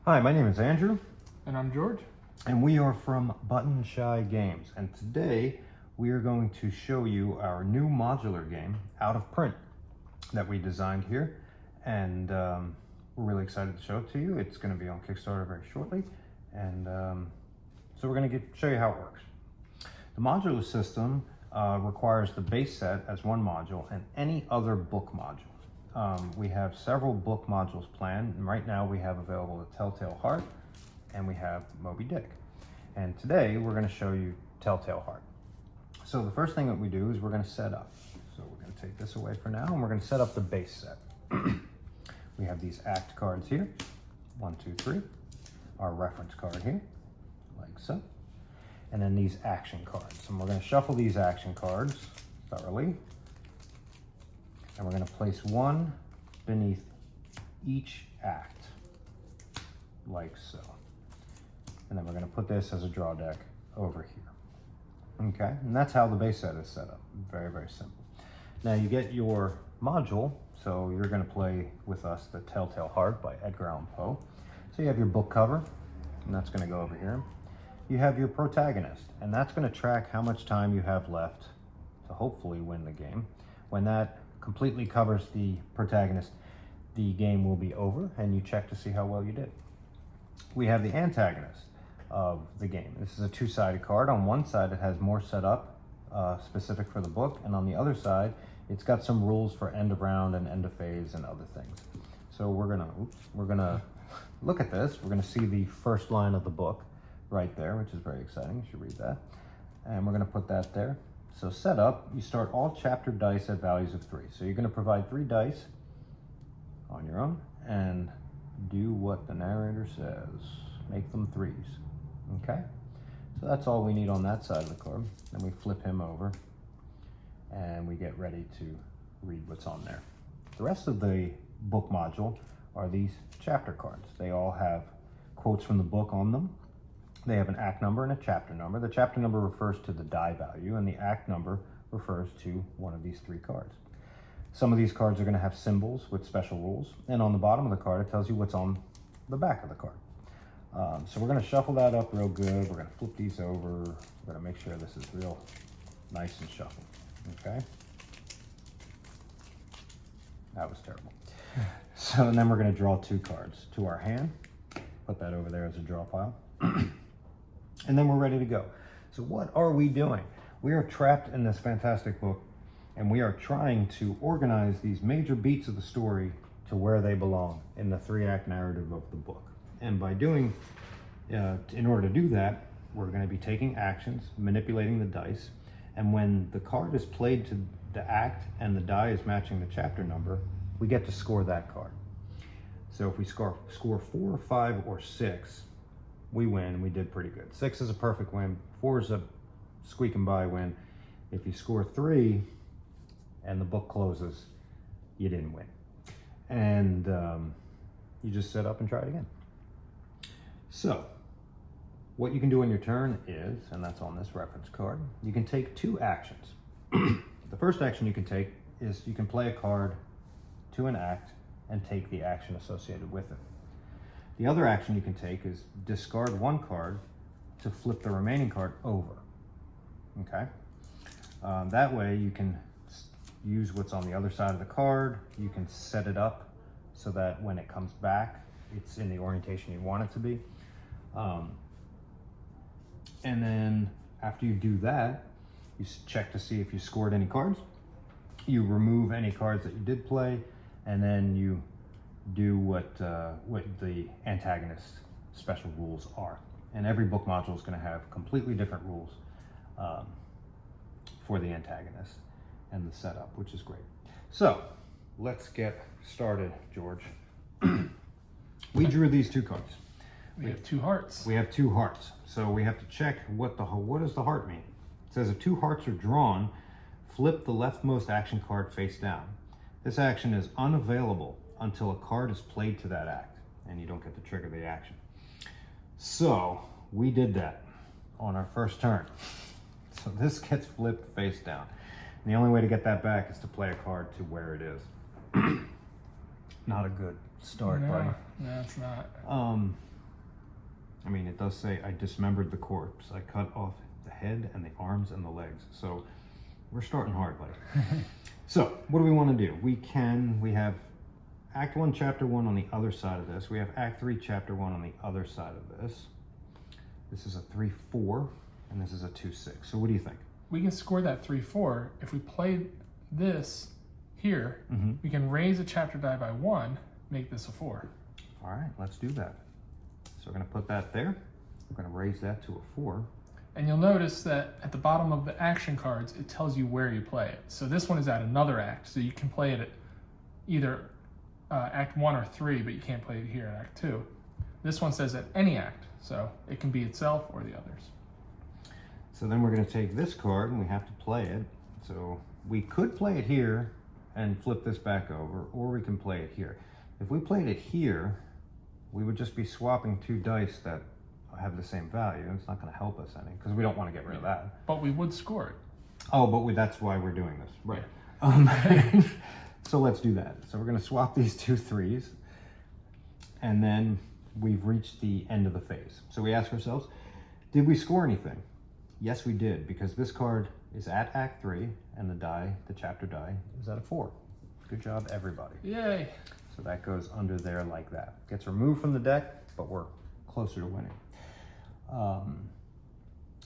Hi, my name is Andrew, And I'm George. and we are from Button Shy Games. And today we are going to show you our new modular game, Out of Print, that we designed here. And we're really excited to show it to you. It's going to be on Kickstarter very shortly. And so we're going to show you how it works. The modular system requires the base set as one module and any other book module. We have several book modules planned, and right now we have available the Telltale Heart and we have Moby Dick. And today we're going to show you Telltale Heart. So the first thing that we do is we're going to set up. So we're going to take this away for now and we're going to set up the base set. We have these act cards here, 1, 2, 3. Our reference card here, like so. And then these action cards. And we're going to shuffle these action cards thoroughly. And we're going to place one beneath each act, like so. And then we're going to put this as a draw deck over here. Okay, and that's how the base set is set up. Very, very simple. Now you get your module, so you're going to play with us the Telltale Heart by Edgar Allan Poe. So you have your book cover, and that's going to go over here. You have your protagonist, and that's going to track how much time you have left to hopefully win the game. When that completely covers the protagonist, the game will be over, and you check to see how well you did. We have the antagonist of the game. This is a two-sided card. On one side, it has more set up specific for the book, and on the other side, it's got some rules for end of round and end of phase and other things. So we're gonna look at this. We're gonna see the first line of the book right there, which is very exciting. You should read that. And we're gonna put that there. So set up, you start all chapter dice at values of 3. So you're gonna provide 3 dice on your own and do what the narrator says. Make them 3s, okay? So that's all we need on that side of the card. Then we flip him over and we get ready to read what's on there. The rest of the book module are these chapter cards. They all have quotes from the book on them. They have an act number and a chapter number. The chapter number refers to the die value, and the act number refers to one of these 3 cards. Some of these cards are going to have symbols with special rules, and on the bottom of the card, it tells you what's on the back of the card. So we're going to shuffle that up real good. We're going to flip these over. We're going to make sure this is real nice and shuffled. Okay? That was terrible. So, and then we're going to draw 2 cards to our hand. Put that over there as a draw pile. And then we're ready to go. So what are we doing? We are trapped in this fantastic book, and we are trying to organize these major beats of the story to where they belong in the 3-act narrative of the book. And by doing, in order to do that, we're going to be taking actions, manipulating the dice, and when the card is played to the act and the die is matching the chapter number, we get to score that card. So if we score 4, 5, or 6, we win. We did pretty good. 6 is a perfect win. 4 is a squeaking by win. If you score 3 and the book closes, you didn't win. And you just sit up and try it again. So what you can do on your turn is, and that's on this reference card, you can take 2 actions. The first action you can take is you can play a card to an act and take the action associated with it. The other action you can take is discard 1 card to flip the remaining card over, okay? That way you can use what's on the other side of the card. You can set it up so that when it comes back, it's in the orientation you want it to be. And then after you do that, you check to see if you scored any cards. You remove any cards that you did play, and then you do what the antagonist special rules are. And every book module is going to have completely different rules for the antagonist and the setup, which is great. So let's get started, George. We drew these 2 cards. We have 2 hearts. We have 2 hearts. So we have to check what does the heart mean? It says if 2 hearts are drawn, flip the leftmost action card face down. This action is unavailable until a card is played to that act, and you don't get to trigger the action. So we did that on our first turn. So this gets flipped face down. And the only way to get that back is to play a card to where it is. Not a good start, buddy. No, it's not. I mean, it does say I dismembered the corpse. I cut off the head and the arms and the legs. So we're starting hard, like. So what do we want to do? We have Act 1, Chapter 1 on the other side of this. We have Act 3, Chapter 1 on the other side of this. This is a 3-4, and this is a 2-6. So what do you think? We can score that 3-4. If we play this here, we can raise a chapter die by 1, make this a 4. All right, let's do that. So we're going to put that there. We're going to raise that to a 4. And you'll notice that at the bottom of the action cards, it tells you where you play it. So this one is at another act, so you can play it at either Act 1 or 3, but you can't play it here in Act 2. This one says at any act, so it can be itself or the others. So then we're going to take this card and we have to play it. So we could play it here and flip this back over, or we can play it here. If we played it here, we would just be swapping 2 dice that have the same value. It's not going to help us any, because we don't want to get rid of that. But we would score it. Oh, but that's why we're doing this. Right. So let's do that. So we're going to swap these 2 3s, and then we've reached the end of the phase. So we ask ourselves, did we score anything? Yes, we did, because this card is at Act 3, and the chapter die, is at a 4. Good job, everybody. Yay! So that goes under there like that. Gets removed from the deck, but we're closer to winning.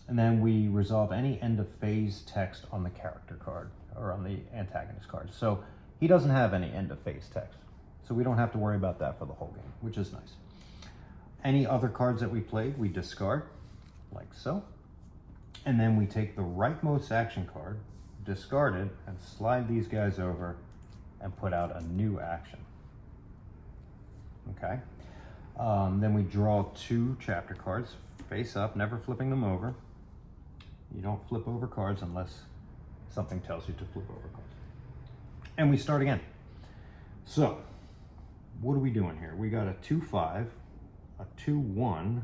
And then we resolve any end of phase text on the character card, or on the antagonist card. So he doesn't have any end of phase text, so we don't have to worry about that for the whole game, which is nice. Any other cards that we played, we discard, like so. And then we take the rightmost action card, discard it, and slide these guys over and put out a new action. Okay. Then we draw 2 chapter cards, face up, never flipping them over. You don't flip over cards unless something tells you to flip over cards. And we start again. So, what are we doing here? We got a 2-5, a 2-1.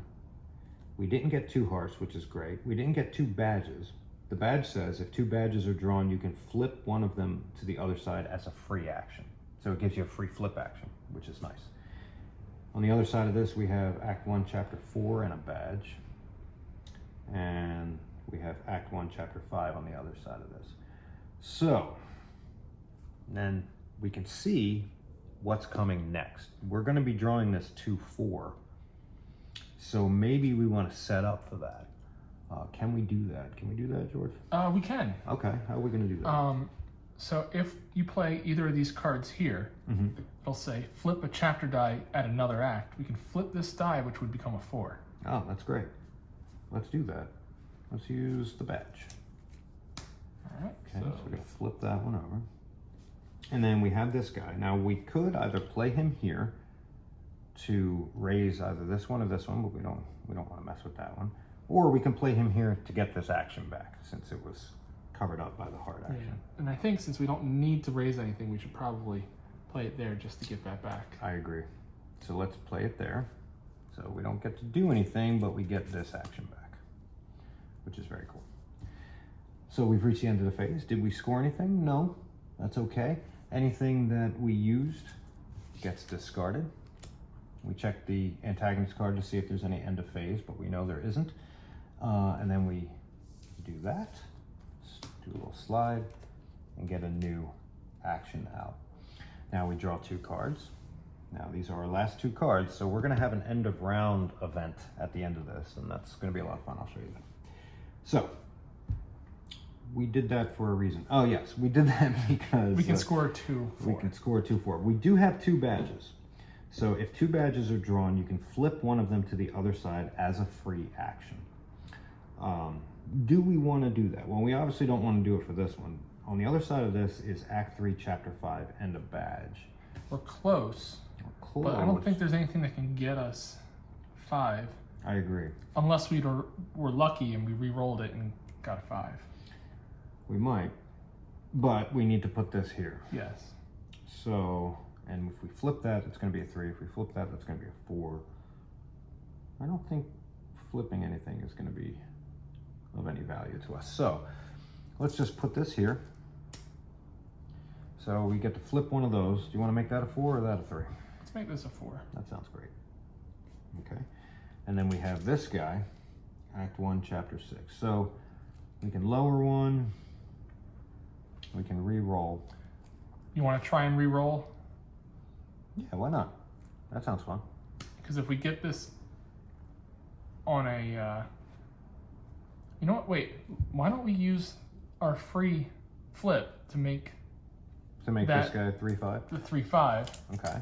We didn't get 2 hearts, which is great. We didn't get 2 badges. The badge says if 2 badges are drawn, you can flip one of them to the other side as a free action. So it gives you a free flip action, which is nice. On the other side of this, we have Act 1, Chapter 4 and a badge. And we have Act 1, Chapter 5 on the other side of this. So, then we can see what's coming next. We're going to be drawing this 2-4. So maybe we want to set up for that. Can we do that? Can we do that, George? We can. Okay, how are we going to do that? So if you play either of these cards here, it'll say flip a chapter die at another act. We can flip this die, which would become a 4. Oh, that's great. Let's do that. Let's use the badge. All right. Okay, so we're going to flip that one over. And then we have this guy. Now we could either play him here to raise either this one or this one, but we don't want to mess with that one. Or we can play him here to get this action back, since it was covered up by the hard action. Yeah. And I think since we don't need to raise anything, we should probably play it there just to get that back. I agree. So let's play it there. So we don't get to do anything, but we get this action back, which is very cool. So we've reached the end of the phase. Did we score anything? No, that's okay. Anything that we used gets discarded. We check the antagonist card to see if there's any end of phase, but we know there isn't. And then we do that, do a little slide, and get a new action out. Now we draw 2 cards. Now these are our last 2 cards, so we're gonna have an end of round event at the end of this, and that's gonna be a lot of fun. I'll show you that. So, we did that for a reason. Oh yes, we did that because we can score 2-4. We can score 2-4. We do have 2 badges. So if 2 badges are drawn, you can flip one of them to the other side as a free action. Do we want to do that? Well, we obviously don't want to do it for this one. On the other side of this is Act 3, Chapter 5, and a badge. We're close. We're close. But I don't think there's anything that can get us 5. I agree. Unless we were lucky and we re-rolled it and got a 5. We might, but we need to put this here. Yes. So, and if we flip that, it's going to be a 3. If we flip that, that's going to be a 4. I don't think flipping anything is going to be of any value to us. So, let's just put this here. So we get to flip one of those. Do you want to make that a 4 or that a 3? Let's make this a 4. That sounds great. Okay. And then we have this guy, Act 1, Chapter 6. So we can lower one, we can re-roll. You want to try and re-roll? Yeah, why not? That sounds fun. Because if we get this on a, you know what? Wait, why don't we use our free flip to make This that guy 3-5? the 3-5? Okay.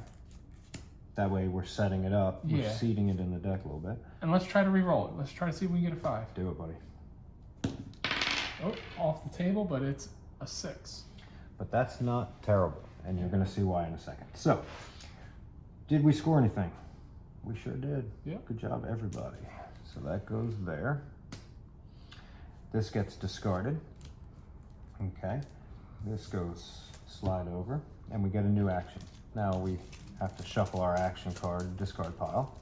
That way we're setting it up, we're Yeah. seating it in the deck a little bit. And let's try to re-roll it. Let's try to see if we can get a 5. Do it, buddy. Oh, off the table, but it's a 6. But that's not terrible, and you're going to see why in a second. So, did we score anything? We sure did. Yeah. Good job, everybody. So that goes there. This gets discarded. Okay. This goes slide over, and we get a new action. Now we have to shuffle our action card discard pile,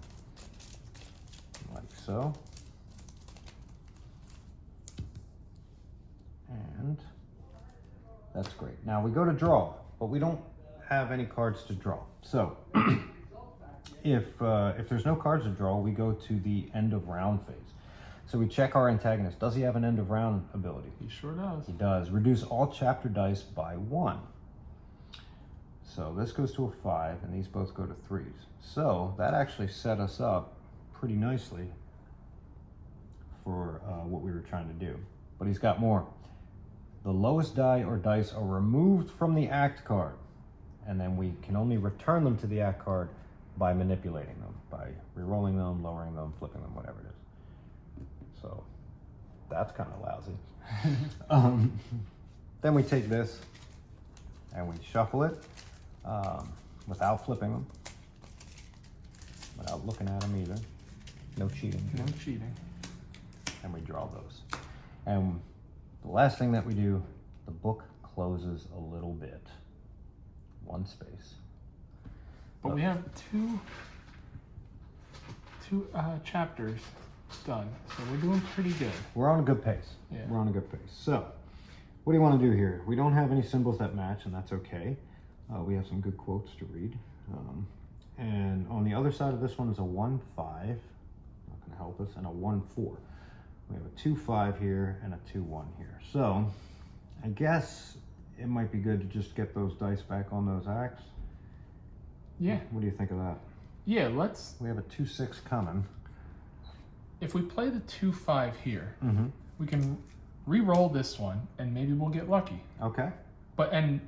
like so. And that's great. Now we go to draw, but we don't have any cards to draw. So if there's no cards to draw, we go to the end of round phase. So we check our antagonist. Does he have an end of round ability? He sure does. He does. Reduce all chapter dice by 1. So this goes to a 5, and these both go to 3s. So that actually set us up pretty nicely for what we were trying to do. But he's got more. The lowest die or dice are removed from the act card, and then we can only return them to the act card by manipulating them, by re-rolling them, lowering them, flipping them, whatever it is. So that's kind of lousy. Then we take this and we shuffle it without flipping them, without looking at them either. No cheating. No cheating. And we draw those. And the last thing that we do, the book closes a little bit. One space. But we have two chapters done, so we're doing pretty good. We're on a good pace. Yeah. We're on a good pace. So, what do you want to do here? We don't have any symbols that match, and that's okay. We have some good quotes to read. And on the other side of this one is a 1-5, not going to help us, and a 1-4. We have a 2-5 here and a 2-1 here. So, I guess it might be good to just get those dice back on those acts. Yeah. What do you think of that? Yeah, let's, We have a 2-6 coming. if we play the 2-5 here, Mm-hmm. we can re-roll this one and maybe we'll get lucky. Okay. And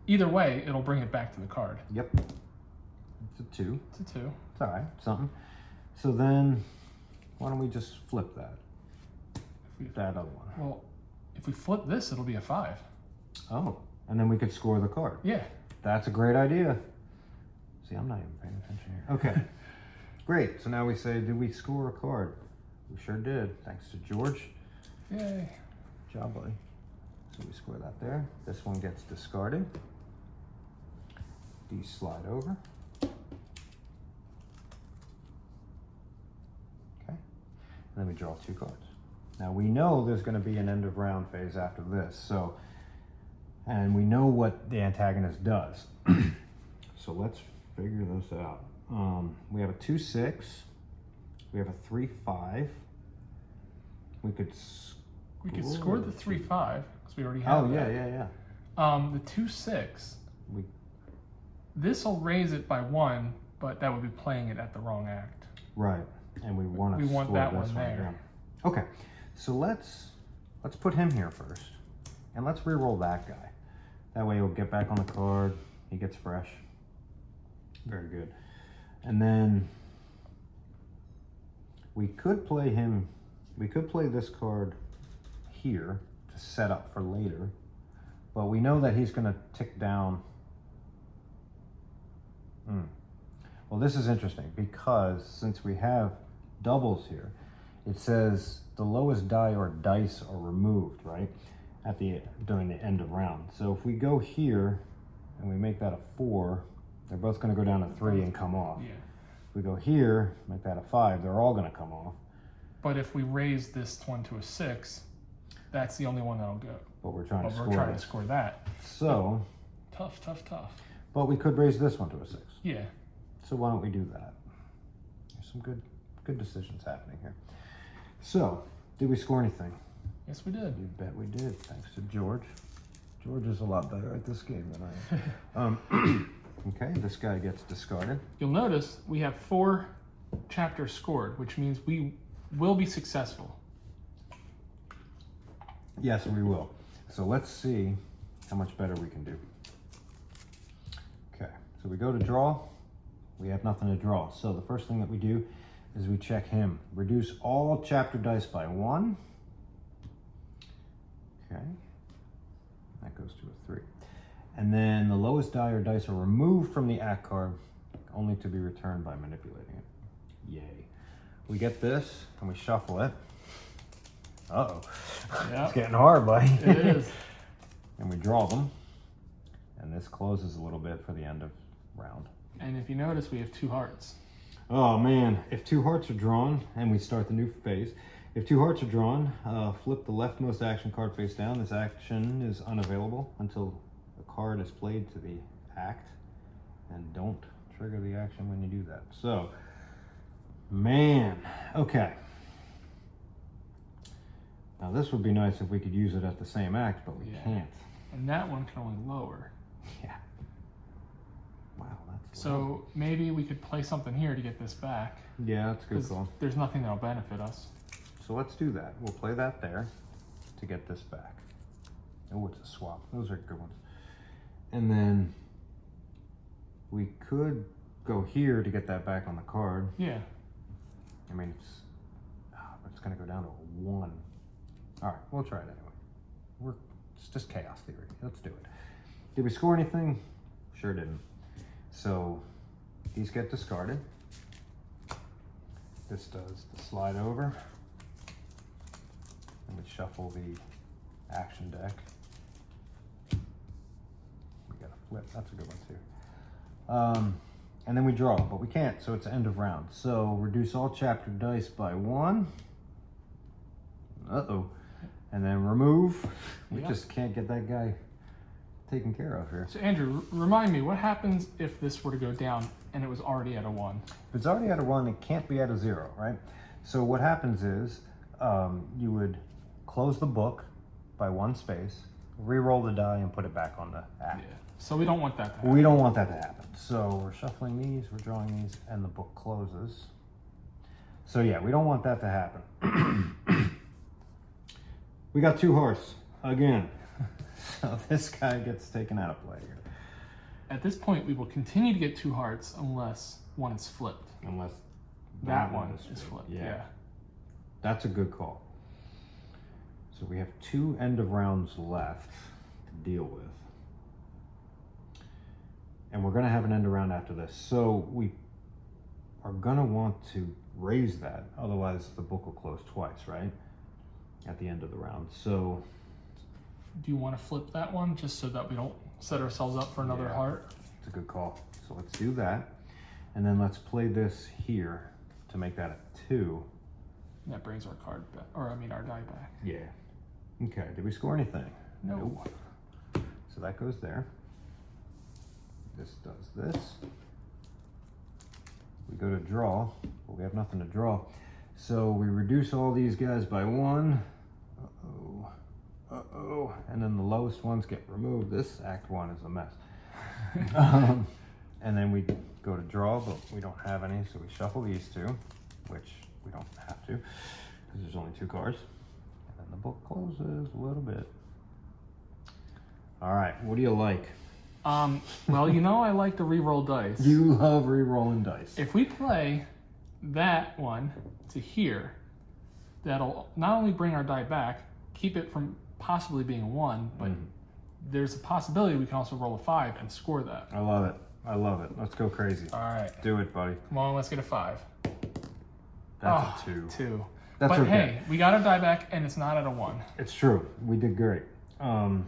either way, it'll bring it back to the card. Yep. It's a 2. It's a 2. It's all right, something. So then, why don't we just flip that? That other one. Well, if we flip this, it'll be a 5. Oh, and then we could score the card. Yeah. That's a great idea. See, I'm not even paying attention here. Okay, great. So now we say, did we score a card? We sure did, thanks to George. Yay. Good job, buddy. So we score that there. This one gets discarded. These slide over. Okay. And then we draw 2 cards. Now we know there's going to be an end of round phase after this, so, and we know what the antagonist does. So let's figure this out. We have a 2-6. We have a 3-5. We could score the 3-5 because we already have Oh, that. yeah. The 2-6. We This will raise it by 1, but that would be playing it at the wrong act. Right, and we want to We want score that this one there. yeah. Okay, so let's put him here first, and let's re-roll that guy. That way he'll get back on the card. He gets fresh. Very good. And then we could play him. We could play this card here to set up for later, but we know that he's going to tick down. Well, this is interesting because since we have doubles here, it says the lowest die or dice are removed, right? During the end of round. So if we go here and we make that a 4, they're both going to go down to 3 and come off. Yeah. If we go here, make that a 5, they're all going to come off. But if we raise this one to a 6, that's the only one that'll go. But we're trying But to we're score trying this. to score that. So, Tough. but we could raise this one to a 6. Yeah. So why don't we do that? There's some good good decisions happening here. So, did we score anything? Yes, we did. You bet we did, thanks to George. George is a lot better at this game than I am. Okay, this guy gets discarded. You'll notice we have 4 chapters scored, which means we will be successful. Yes, we will. So let's see how much better we can do. Okay, so we go to draw. We have nothing to draw. So the first thing that we do is we check him. Reduce all chapter dice by 1. Okay, that goes to a 3. And then the lowest die or dice are removed from the act card, only to be returned by manipulating it. Yay. We get this and we shuffle it. Uh-oh. Yep. It's getting hard, buddy. It is. And we draw them. And this closes a little bit for the end of round. And if you notice, we have 2 hearts. Oh man, if 2 hearts are drawn, and we start the new phase, if 2 hearts are drawn, flip the leftmost action card face down. This action is unavailable until the card is played to the act, and don't trigger the action when you do that. So, man, okay. Now this would be nice if we could use it at the same act, but we can't. And that one can only lower. Yeah. Wow, that's So maybe we could play something here to get this back. yeah, that's a good 'Cause call. there's nothing that'll benefit us. So let's do that. We'll play that there to get this back. Oh, it's a swap. Those are good ones. And then we could go here to get that back on the card. Yeah. I mean, it's going to go down to a 1. All right, we'll try it anyway. It's just chaos theory. Let's do it. Did we score anything? Sure didn't. So these get discarded. This does the slide over. And we shuffle the action deck. We got a flip. That's a good one too. And then we draw, but we can't, so it's end of round. So reduce all chapter dice by 1. Uh-oh. And then remove. We Yep. just can't get that guy taken care of here. So Andrew, remind me, what happens if this were to go down and it was already at a 1? If it's already at a 1, it can't be at a 0, right? So what happens is you would close the book by 1 space, re-roll the die, and put it back on the act. Yeah. So we don't want that to happen. We don't want that to happen. So we're shuffling these, we're drawing these, and the book closes. So yeah, we don't want that to happen. We got 2 hearts again. So this guy gets taken out of play here. At this point, we will continue to get 2 hearts unless one is flipped. Unless That one is flipped. Yeah. That's a good call. So we have 2 end of rounds left to deal with. And we're gonna have an end of round after this. So we are gonna want to raise that. Otherwise the book will close twice, right? At the end of the round. So Do you want to flip that one just so that we don't set ourselves up for another Yeah. heart? it's a good call. So let's do that. And then let's play this here to make that a 2. That brings our card back, or I mean our die back. Yeah. Okay, did we score anything? No. Nope. So that goes there. This does this. We go to draw, but we have nothing to draw. So we reduce all these guys by 1. Uh-oh. Uh-oh. And then the lowest ones get removed. This act 1 is a mess. And then we go to draw, but we don't have any, so we shuffle these 2, which we don't have to, because there's only 2 cards. And then the book closes a little bit. All right, what do you like? Well, you know I like to re-roll dice. You love re-rolling dice. If we play that one to here, that'll not only bring our die back, keep it from possibly being a 1, but there's a possibility we can also roll a 5 and score that. I love it. I love it. Let's go crazy. All right. Do it, buddy. Come on, let's get a 5. That's a 2. 2. That's but okay. hey, we got our die back and it's not at a 1. It's true. We did great. 2,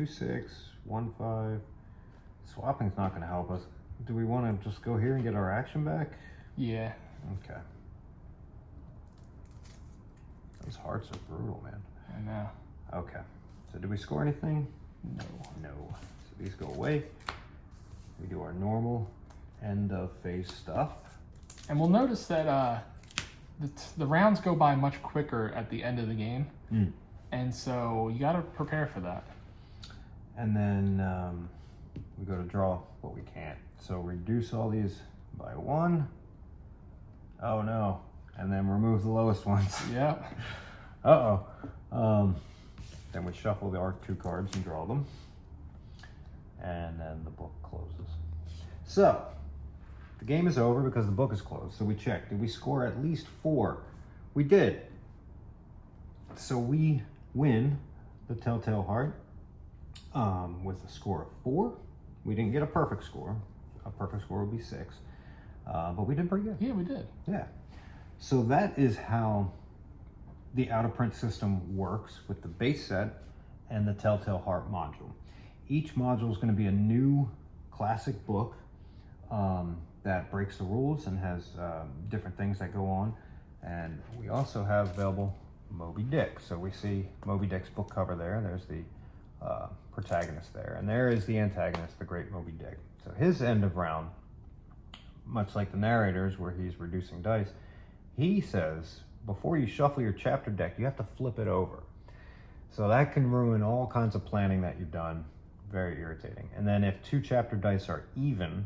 6, 1, 5. Swapping's not going to help us. Do we want to just go here and get our action back? Yeah. Okay. Those hearts are brutal, man. I know. Okay. So did we score anything? No. No. So these go away. We do our normal end of phase stuff. And we'll notice that the rounds go by much quicker at the end of the game. And so you got to prepare for that. And then we go to draw what we can't. So reduce all these by 1. Oh no. And then remove the lowest ones. Yeah. Uh-oh. Then we shuffle our 2 cards and draw them. And then the book closes. So, the game is over because the book is closed. So we check. Did we score at least 4? We did. So we win the Telltale Heart with a score of 4. We didn't get a perfect score. A perfect score would be 6. But we did pretty good. Yeah, we did. Yeah. So that is how the out-of-print system works with the base set and the Telltale Heart module. Each module is going to be a new classic book that breaks the rules and has different things that go on. And we also have available Moby Dick. So we see Moby Dick's book cover there. There's the protagonist there. And there is the antagonist, the great Moby Dick. So his end of round, much like the narrator's where he's reducing dice, he says, before you shuffle your chapter deck, you have to flip it over. So that can ruin all kinds of planning that you've done. Very irritating. And then if 2 chapter dice are even,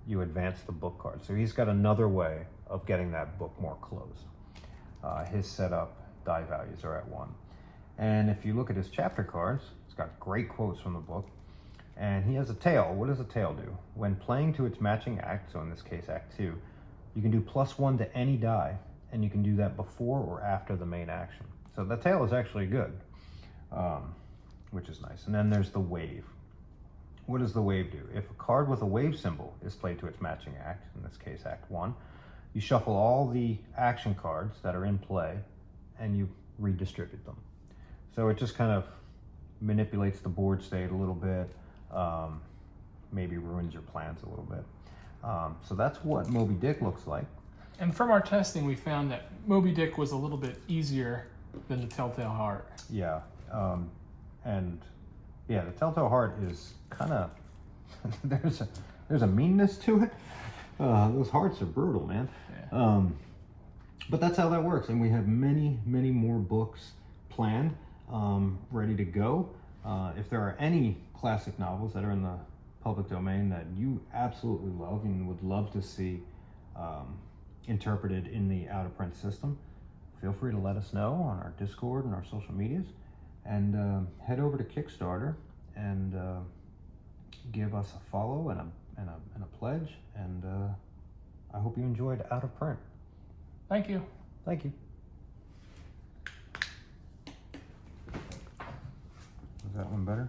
you advance the book card. So he's got another way of getting that book more closed. His setup die values are at 1. And if you look at his chapter cards, it's got great quotes from the book. And he has a tail. What does a tail do? When playing to its matching act, so in this case act 2, you can do +1 to any die, and you can do that before or after the main action. So the tail is actually good, which is nice. And then there's the wave. What does the wave do? If a card with a wave symbol is played to its matching act, in this case act 1, you shuffle all the action cards that are in play and you redistribute them. So it just kind of manipulates the board state a little bit, maybe ruins your plans a little bit. So that's what Moby Dick looks like. And from our testing, we found that Moby Dick was a little bit easier than the Telltale Heart. Yeah, and yeah, the Telltale Heart is kind of there's a meanness to it. Those hearts are brutal, man. Yeah. But that's how that works, and we have many more books planned, ready to go. If there are any classic novels that are in the public domain that you absolutely love and would love to see interpreted in the out-of-print system, feel free to let us know on our Discord and our social medias, and head over to Kickstarter and give us a follow and a pledge, and I hope you enjoyed Out of Print. Thank you. Thank you. Is that one better?